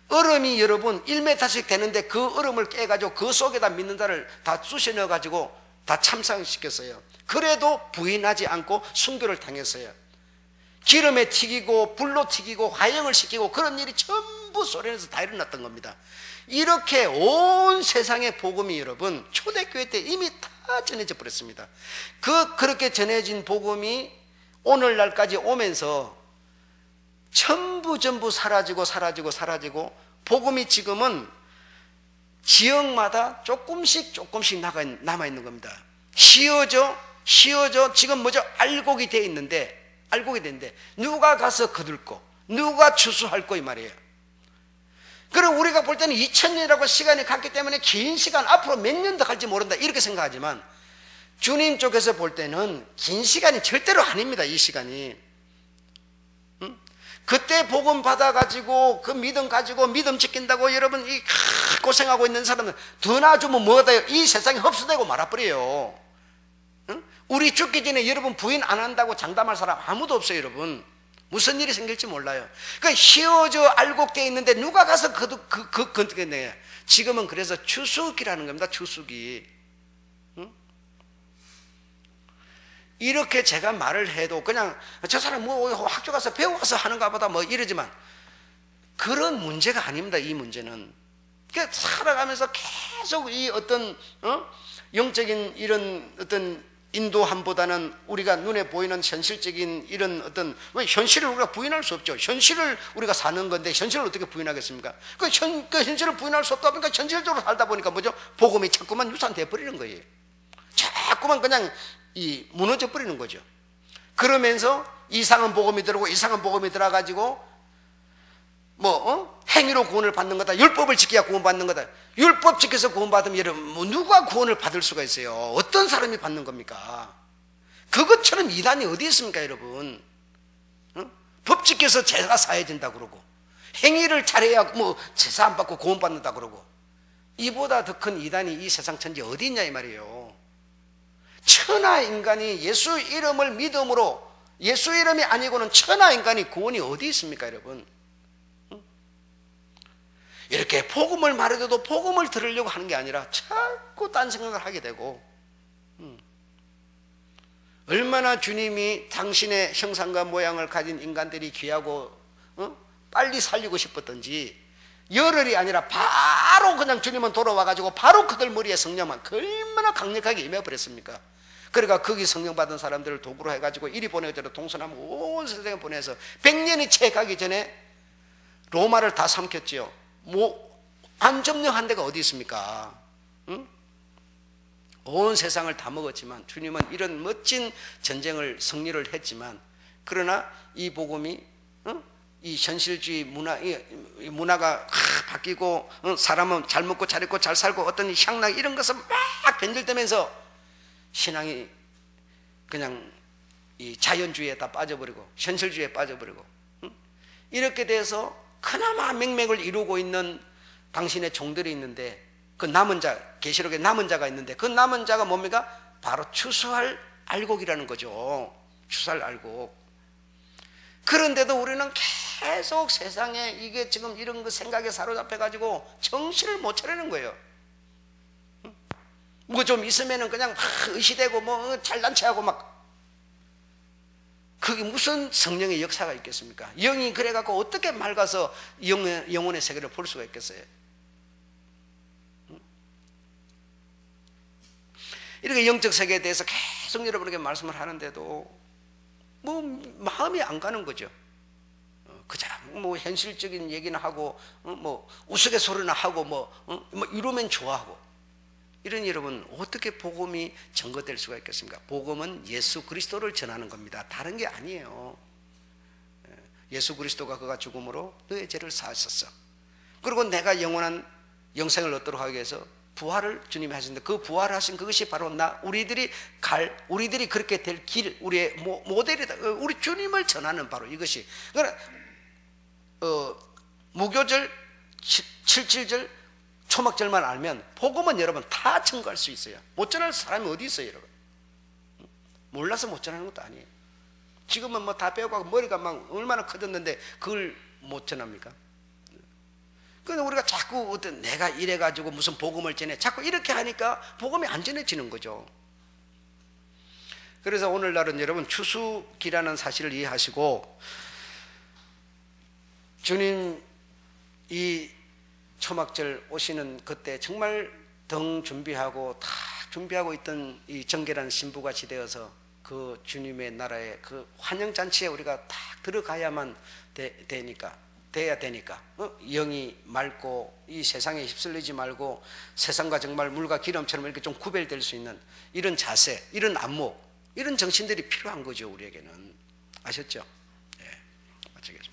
얼음이 여러분 1m씩 되는데 그 얼음을 깨가지고 그 속에다 믿는 자를 다 쑤셔 넣어가지고 다 참상시켰어요. 그래도 부인하지 않고 순교를 당했어요. 기름에 튀기고 불로 튀기고 화형을 시키고 그런 일이 전부 소련에서 다 일어났던 겁니다. 이렇게 온 세상의 복음이 여러분 초대교회 때 이미 다 전해져 버렸습니다. 그렇게 전해진 복음이 오늘날까지 오면서 전부 사라지고 복음이 지금은 지역마다 조금씩 남아있는 겁니다. 씌어져 지금 뭐죠? 알곡이 되어 있는데 누가 가서 거둘 거, 누가 추수할 거 이 말이에요. 그리고 우리가 볼 때는 2000년이라고 시간이 갔기 때문에 긴 시간, 앞으로 몇 년 더 갈지 모른다 이렇게 생각하지만 주님 쪽에서 볼 때는 긴 시간이 절대로 아닙니다. 이 시간이. 그때 복음 받아가지고 그 믿음 가지고 믿음 지킨다고 여러분 이 고생하고 있는 사람은 더 나아주면 뭐가 돼요? 이 세상에 흡수되고 말아버려요. 우리 죽기 전에 여러분 부인 안 한다고 장담할 사람 아무도 없어요. 여러분 무슨 일이 생길지 몰라요. 그러니까 휘어져 알곡되어 있는데 누가 가서 건드겠네요. 지금은 그래서 추수기라는 겁니다. 추수기. 이렇게 제가 말을 해도 그냥 저 사람 뭐 학교 가서 배워서 하는가 보다 뭐 이러지만 그런 문제가 아닙니다. 이 문제는. 그러니까 살아가면서 계속 이 어떤 영적인 이런 어떤 인도함보다는 우리가 눈에 보이는 현실적인 이런 어떤, 왜 현실을 우리가 부인할 수 없죠. 현실을 우리가 사는 건데 현실을 어떻게 부인하겠습니까? 그 현실을 부인할 수 없다 보니까 현실적으로 살다 보니까 뭐죠? 복음이 자꾸만 유산돼 버리는 거예요. 자꾸만 그냥 무너져 버리는 거죠. 그러면서 이상한 복음이 들어오고 이상한 복음이 들어가지고 행위로 구원을 받는 거다. 율법을 지켜야 구원받는 거다. 율법 지켜서 구원받으면 여러분 누가 구원을 받을 수가 있어요? 어떤 사람이 받는 겁니까? 그것처럼 이단이 어디 있습니까 여러분? 법 지켜서 제사 사야 된다 그러고 행위를 잘해야 제사 안 받고 구원받는다 그러고 이보다 더 큰 이단이 이 세상 천지에 어디 있냐 이 말이에요. 천하 인간이 예수 이름을 믿음으로 예수 이름이 아니고는 천하 인간이 구원이 어디 있습니까 여러분? 이렇게 복음을 말해도 복음을 들으려고 하는 게 아니라 자꾸 딴 생각을 하게 되고 얼마나 주님이 당신의 형상과 모양을 가진 인간들이 귀하고 빨리 살리고 싶었던지 열흘이 아니라 바로 그냥 주님은 돌아와가지고 바로 그들 머리에 성령만 얼마나 강력하게 임해버렸습니까? 그러니까 거기 성령 받은 사람들을 도구로 해가지고 이리 보내고 저리 동서남북 온 세상에 보내서 100년이 채 가기 전에 로마를 다 삼켰지요. 안 점령한 데가 어디 있습니까? 온 세상을 다 먹었지만 주님은 이런 멋진 전쟁을 승리를 했지만 그러나 이 복음이 이 현실주의 문화가 바뀌고 사람은 잘 먹고 잘 입고 잘 살고 어떤 향락 이런 것을 막 변질되면서 신앙이 그냥 이 자연주의에 다 빠져버리고 현실주의에 빠져버리고 이렇게 돼서 그나마 맥맥을 이루고 있는 당신의 종들이 있는데 그 남은 자, 계시록에 남은 자가 있는데 그 남은 자가 뭡니까? 바로 추수할 알곡이라는 거죠. 추수할 알곡. 그런데도 우리는 계속 세상에 이게 지금 이런 거 생각에 사로잡혀가지고 정신을 못 차리는 거예요. 뭐 좀 있으면은 그냥 막 의시되고 잘난 체하고 막 그게 무슨 성령의 역사가 있겠습니까? 영이 그래갖고 어떻게 맑아서 영혼의 세계를 볼 수가 있겠어요? 이렇게 영적 세계에 대해서 계속 여러분에게 말씀을 하는데도 마음이 안 가는 거죠. 그냥 현실적인 얘기나 하고 우스갯소리나 하고 이러면 좋아하고 이런 여러분 어떻게 복음이 증거될 수가 있겠습니까? 복음은 예수 그리스도를 전하는 겁니다. 다른 게 아니에요. 예수 그리스도가 그가 죽음으로 너의 죄를 사하셨어. 그리고 내가 영원한 영생을 얻도록 하기 위해서 부활을 주님이 하셨는데 그 부활하신 그것이 바로 우리들이 그렇게 될 길, 우리의 모델이다. 우리 주님을 전하는 바로 이것이. 그러니까 무교절, 77절, 초막절만 알면 복음은 여러분 다 증거할 수 있어요. 못 전할 사람이 어디 있어요, 여러분? 몰라서 못 전하는 것도 아니에요. 지금은 다 배우고 머리가 막 얼마나 커졌는데 그걸 못 전합니까? 그런데 우리가 자꾸 내가 이래가지고 무슨 복음을 전해 자꾸 이렇게 하니까 복음이 안 전해지는 거죠. 그래서 오늘날은 여러분 추수기라는 사실을 이해하시고 주님 이 초막절 오시는 그때 정말 등 준비하고 다 준비하고 있던 이 정결한 신부가 지되어서 그 주님의 나라의 그 환영잔치에 우리가 딱 들어가야만 돼야 되니까 영이 맑고 이 세상에 휩쓸리지 말고 세상과 정말 물과 기름처럼 이렇게 좀 구별될 수 있는 이런 자세, 이런 안목, 이런 정신들이 필요한 거죠. 우리에게는. 아셨죠? 예, 마치겠습니다.